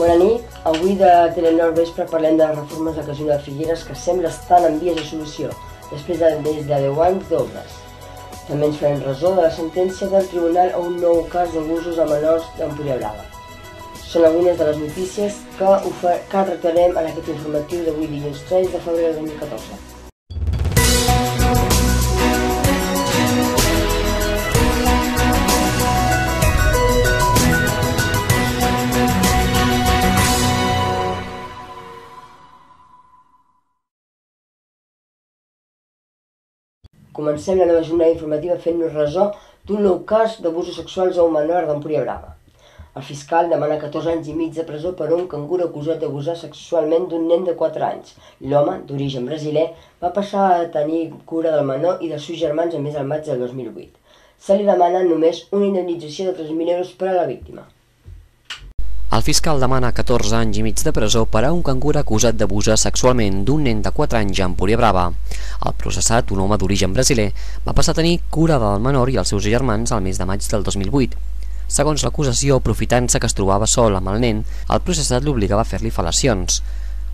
Bona nit, avui de Telenor Vespre parlem de les reformes del Casino de Figueres que sembla estan en vies de solució, després de més de 10 anys d'obres. També ens farem ressò de la sentència del tribunal a un nou cas d'abusos a menors d'Empuriabrava. Són algunes de les notícies que tractarem en aquest informatiu d'avui dilluns 3 de febrer de 2014. Comencem la nova jornada informativa fent-nos ressò d'un nou cas d'abusos sexuals a un menor d'Empuriabrava. El fiscal demana 14 anys i mig de presó per un cangur acusat d'abusar sexualment d'un nen de 4 anys. L'home, d'origen brasiler, va passar a tenir cura del menor i dels seus germans a més al maig del 2008. Se li demana només una indemnització de 3.000 euros per a la víctima. El fiscal demana 14 anys i mig de presó per a un cangur acusat d'abusar sexualment d'un nen de 4 anys a Empuriabrava. El processat, un home d'origen brasiler, va passar a tenir cura del menor i els seus germans al mes de maig del 2008. Segons l'acusació, aprofitant-se que es trobava sol amb el nen, el processat l'obligava a fer-li fel·lacions.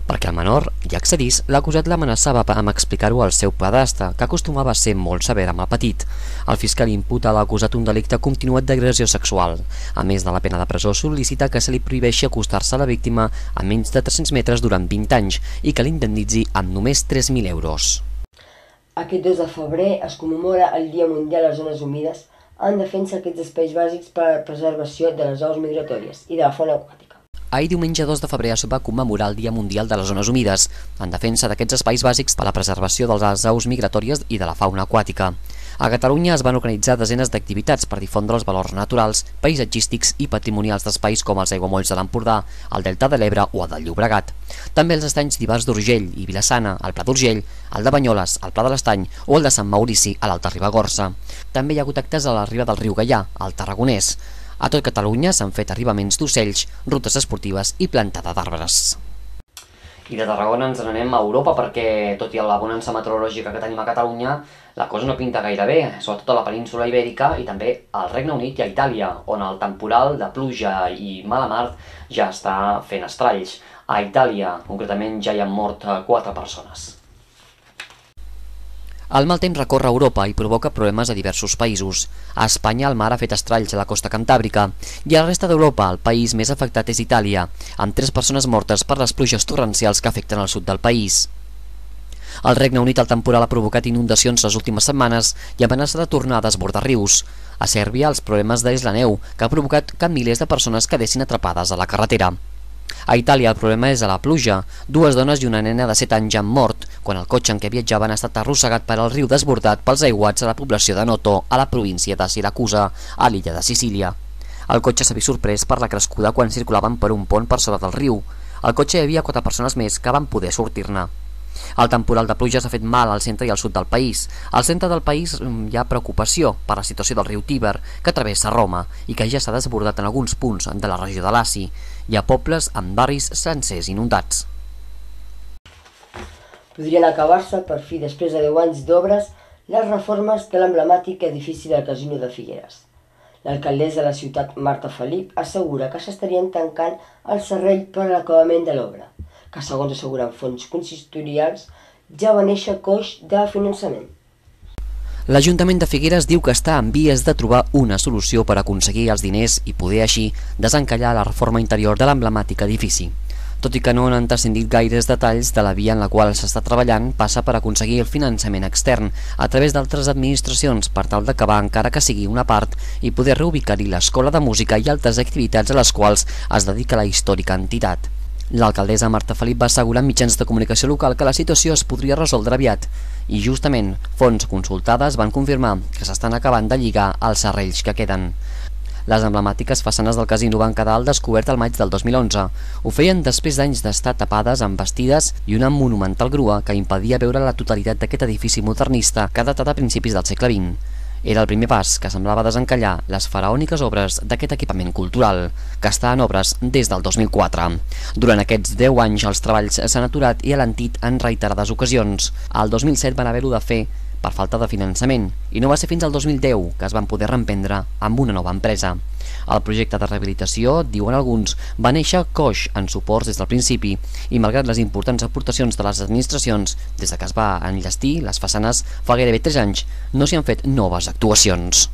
Perquè el menor hi accedís, l'acusat l'amenaçava amb explicar-ho al seu padrastre, que acostumava a ser molt sever amb el petit. El fiscal imputa a l'acusat un delicte continuat d'agressió sexual. A més de la pena de presó, sol·licita que se li prohibeixi acostar-se a la víctima a menys de 300 metres durant 20 anys i que l'indemnitzi amb només 3.000 euros. Aquest 2 de febrer es commemora el Dia Mundial a les Zones Humides en defensa d'aquests espais bàsics per a la preservació de les aus migratòries i de la fauna aquàtica. Ahir diumenge 2 de febrer es va commemorar el Dia Mundial de les Zones Humides, en defensa d'aquests espais bàsics per a la preservació de les aus migratòries i de la fauna aquàtica. A Catalunya es van organitzar desenes d'activitats per difondre els valors naturals, paisatgístics i patrimonials d'espais com els aiguamolls de l'Empordà, el Delta de l'Ebre o el del Llobregat. També els estanys d'Ivars d'Urgell i Vilassana, el Pla d'Urgell, el de Banyoles, el Pla de l'Estany o el de Sant Maurici, a l'Alta Ribagorça. També hi ha hagut actes a la riba del riu Gaià, al Tarragonès. A tot Catalunya s'han fet arribaments d'ocells, rutes esportives i plantada d'arbres. I de Tarragona ens n'anem a Europa perquè, tot i la bonança meteorològica que tenim a Catalunya, la cosa no pinta gaire bé, sobretot a la península Ibèrica i també al Regne Unit i a Itàlia, on el temporal de pluja i mala mar ja està fent estralls. A Itàlia, concretament, ja hi han mort 4 persones. El mal temps recorre Europa i provoca problemes a diversos països. A Espanya el mar ha fet estralls a la costa cantàbrica i a la resta d'Europa el país més afectat és Itàlia, amb 3 persones mortes per les pluges torrencials que afecten el sud del país. Al Regne Unit el temporal ha provocat inundacions les últimes setmanes i amenaça de tornar a desbordar rius. A Sèrbia els problemes és la neu, que ha provocat que milers de persones quedessin atrapades a la carretera. A Itàlia el problema és a la pluja. 2 dones i una nena de 7 anys han mort quan el cotxe en què viatjaven ha estat arrossegat per al riu desbordat pels aiguats a la població de Noto, a la província de Siracusa, a l'illa de Sicília. El cotxe s'ha vist sorprès per la crescuda quan circulaven per un pont per sobre del riu. Al cotxe hi havia 4 persones més que van poder sortir-ne. El temporal de pluja s'ha fet mal al centre i al sud del país. Al centre del país hi ha preocupació per la situació del riu Tíber, que travessa Roma i que ja s'ha desbordat en alguns punts de la regió de Laci. Hi ha pobles amb barris sencers inundats. Podrien acabar-se, per fi, després de 10 anys d'obres, les reformes de l'emblemàtic edifici del Casino de Figueres. L'alcaldessa de la ciutat, Marta Felip, assegura que s'estarien tancant el serrell per a l'acabament de l'obra, que segons asseguren fons consistorials ja va néixer coix de finançament. L'Ajuntament de Figueres diu que està en vies de trobar una solució per aconseguir els diners i poder així desencallar la reforma interior de l'emblemàtic edifici. Tot i que no han transcendit gaires detalls de la via en la qual s'està treballant, passa per aconseguir el finançament extern a través d'altres administracions per tal d'acabar encara que sigui una part i poder reubicar-hi l'escola de música i altres activitats a les quals es dedica la històrica entitat. L'alcaldessa Marta Felip va assegurar en mitjans de comunicació local que la situació es podria resoldre aviat i justament fonts consultades van confirmar que s'estan acabant de lligar els serrells que queden. Les emblemàtiques façanes del casino van quedar al descobert el maig del 2011. Ho feien després d'anys d'estar tapades amb bastides i una monumental grua que impedia veure la totalitat d'aquest edifici modernista que ha datat a principis del segle XX. Era el primer pas que semblava desencallar les faraòniques obres d'aquest equipament cultural, que està en obres des del 2004. Durant aquests 10 anys els treballs s'han aturat i alentit en reiterades ocasions. Al 2007 van haver-ho de fer per falta de finançament, i no va ser fins al 2010 que es van poder reemprendre amb una nova empresa. El projecte de rehabilitació, diuen alguns, va néixer coix en suports des del principi i malgrat les importants aportacions de les administracions, des que es va enllestir les façanes fa gairebé 3 anys, no s'hi han fet noves actuacions.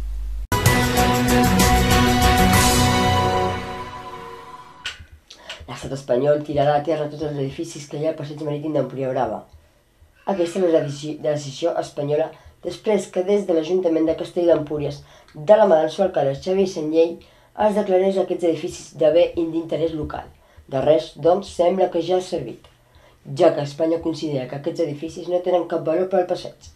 L'estat espanyol tirarà a terra tots els edificis que hi ha al passeig marítim d'Empuriabrava. Aquesta és la decisió espanyola després que des de l'Ajuntament de Castell d'Empúries, de la mà del seu alcalde Xavier Sanyell, es declarés aquests edificis de bé i d'interès local. De res, doncs, sembla que ja ha servit, ja que Espanya considera que aquests edificis no tenen cap valor per al passeig.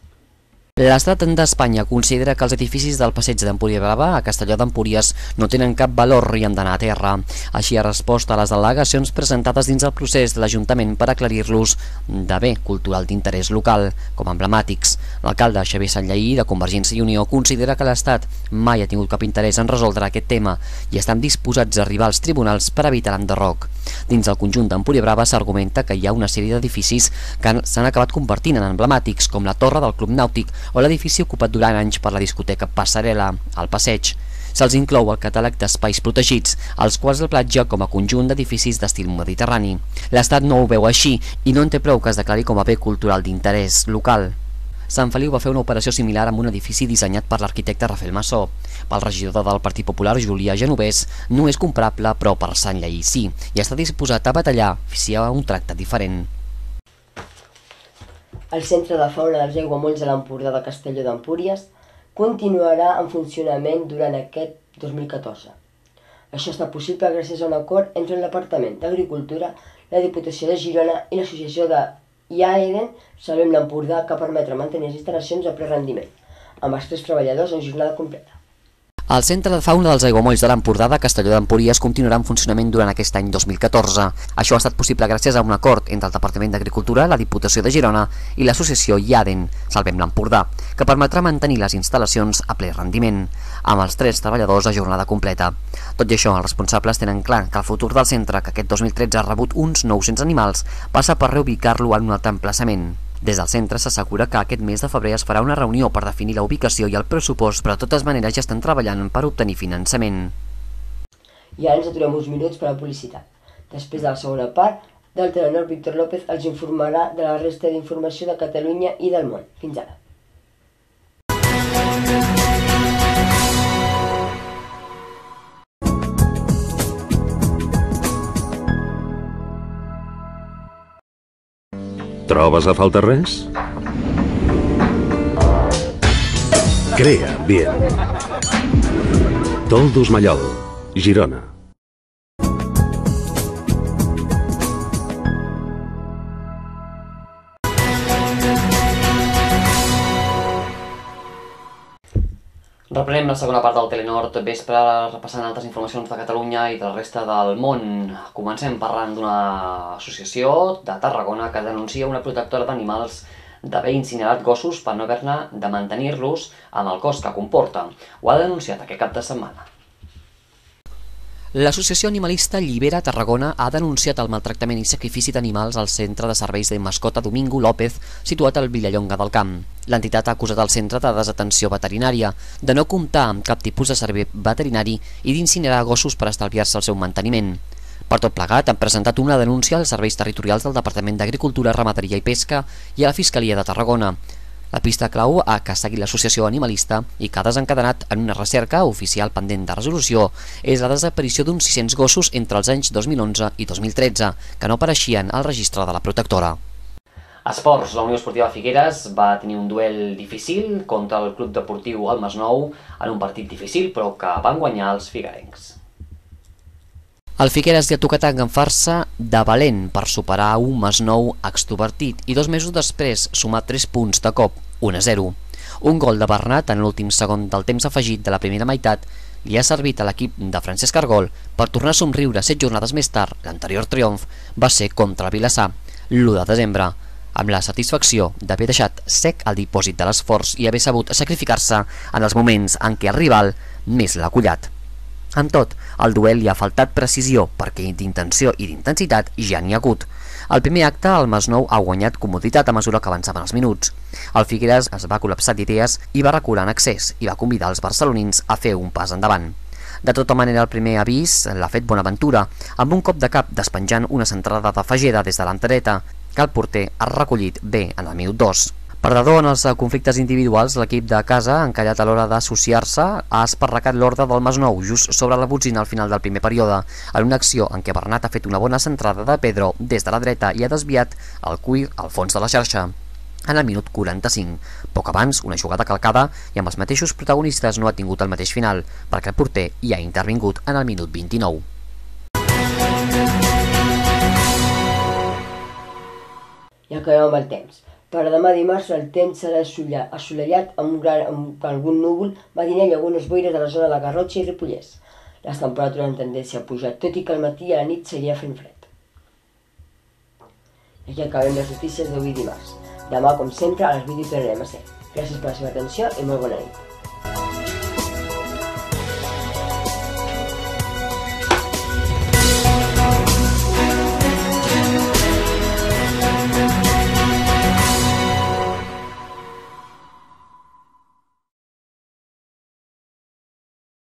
L'Estat d'Espanya considera que els edificis del passeig d'Empuriabrava a Castelló d'Empúries no tenen cap valor i han d'anar a terra. Així ha respost a les al·legacions presentades dins el procés de l'Ajuntament per aclarir-los de bé cultural d'interès local, com emblemàtics. L'alcalde Xavier Sanyell, de Convergència i Unió, considera que l'Estat mai ha tingut cap interès en resoldre aquest tema i estan disposats a arribar als tribunals per evitar l'enderroc. Dins el conjunt d'Empuriabrava s'argumenta que hi ha una sèrie d'edificis que s'han acabat convertint en emblemàtics, com la torre del Club Nàutic o l'edifici ocupat durant anys per la discoteca Passarel·la, al passeig. Se'ls inclou al catàleg d'espais protegits, als quals el platja com a conjunt d'edificis d'estil mediterrani. L'Estat no ho veu així i no en té prou que es declari com a bé cultural d'interès local. Sant Feliu va fer una operació similar amb un edifici dissenyat per l'arquitecte Rafael Massó. Pel regidor del Partit Popular, Julià Genovès, no és comparable, però per Sanyell sí, i està disposat a batallar si hi ha un tracte diferent. El Centre de Fauna dels Aiguamolls de l'Empordà de Castelló d'Empúries continuarà en funcionament durant aquest 2014. Això està possible gràcies a un acord entre el Departament d'Agricultura, la Diputació de Girona i l'Associació de IAEDEN Salvem l'Empordà, que permetrà mantenir les instal·lacions a ple rendiment, amb els 3 treballadors en jornada completa. El Centre de Fauna dels Aiguamolls de l'Empordà de Castelló d'Empúries continuarà en funcionament durant aquest any 2014. Això ha estat possible gràcies a un acord entre el Departament d'Agricultura, la Diputació de Girona i l'associació IADEN, Salvem l'Empordà, que permetrà mantenir les instal·lacions a ple rendiment, amb els 3 treballadors a jornada completa. Tot i això, els responsables tenen clar que el futur del centre, que aquest 2013 ha rebut uns 900 animals, passa per reubicar-lo en un altre emplaçament. Des del centre s'assegura que aquest mes de febrer es farà una reunió per definir la ubicació i el pressupost, però de totes maneres ja estan treballant per obtenir finançament. I ara ens aturem uns minuts per a la publicitat. Després de la segona part, del tenor Víctor López els informarà de la resta d'informació de Catalunya i del món. Fins ara. Trobes a faltar res? Crea ambient. Toldos Mallol, Girona. Reprenem la segona part del Telenor, tot vespre repassant altres informacions de Catalunya i de la resta del món. Comencem parlant d'una associació de Tarragona que denuncia una protectora d'animals d'haver incinerat gossos per no haver-ne de mantenir-los amb el cost que comporta. Ho ha denunciat aquest cap de setmana. L'associació animalista Llibera Tarragona ha denunciat el maltractament i sacrifici d'animals al centre de serveis de mascota Domingo López, situat al Vilallonga del Camp. L'entitat ha acusat el centre de desatenció veterinària, de no comptar amb cap tipus de servei veterinari i d'incinerar gossos per estalviar-se el seu manteniment. Per tot plegat, han presentat una denúncia als serveis territorials del Departament d'Agricultura, Ramaderia i Pesca i a la Fiscalia de Tarragona. La pista clau a que segui l'associació animalista i que ha desencadenat en una recerca oficial pendent de resolució és la desaparició d'uns 600 gossos entre els anys 2011 i 2013, que no apareixien al registre de la protectora. Esports, la Unió Esportiva Figueres va tenir un duel difícil contra el Club Deportiu El Masnou en un partit difícil però que van guanyar els figuerencs. Al Figueres li ha tocat agafar-se de valent per superar un Masnou extrovertit i 2 mesos després sumar 3 punts de cop, 1-0. Un gol de Bernat en l'últim segon del temps afegit de la primera meitat li ha servit a l'equip de Francesc Argol per tornar a somriure 7 jornades més tard. L'anterior triomf va ser contra el Vilassar, l'1 de desembre, amb la satisfacció d'haver deixat sec el dipòsit de l'esforç i haver sabut sacrificar-se en els moments en què el rival més l'ha collat. Amb tot, al duel li ha faltat precisió perquè d'intenció i d'intensitat ja n'hi ha hagut. Al primer acte, el Masnou ha guanyat comoditat a mesura que avançaven els minuts. El Figueres es va col·lapsar d'idees i va recular en excés i va convidar els barcelonins a fer un pas endavant. De tota manera, el primer avís l'ha fet Bonaventura, amb un cop de cap despenjant una centrada de Fageda des de l'entreta, que el porter ha recollit bé en el minut 2. Perdedor en els conflictes individuals, l'equip de casa, encallat a l'hora d'associar-se, ha esparracat l'ordre del Masnou just sobre la botzina al final del primer període, en una acció en què Bernat ha fet una bona centrada de Pedro des de la dreta i ha desviat el cuir al fons de la xarxa. En el minut 45. Poc abans, una jugada calcada i amb els mateixos protagonistes no ha tingut el mateix final, perquè el porter hi ha intervingut en el minut 29. I acabem amb el temps. Per demà dimarts el temps serà assolellat amb algun núvol, matiner i algunes boires a la zona de Garrotxa i Ripollès. Les temperatures en tendència a pujar, tot i que al matí i a la nit seguirà fent fred. I aquí acabem les notícies d'avui dimarts. Demà, com sempre, a les 8 hi tornarem a ser. Gràcies per la seva atenció i molt bona nit.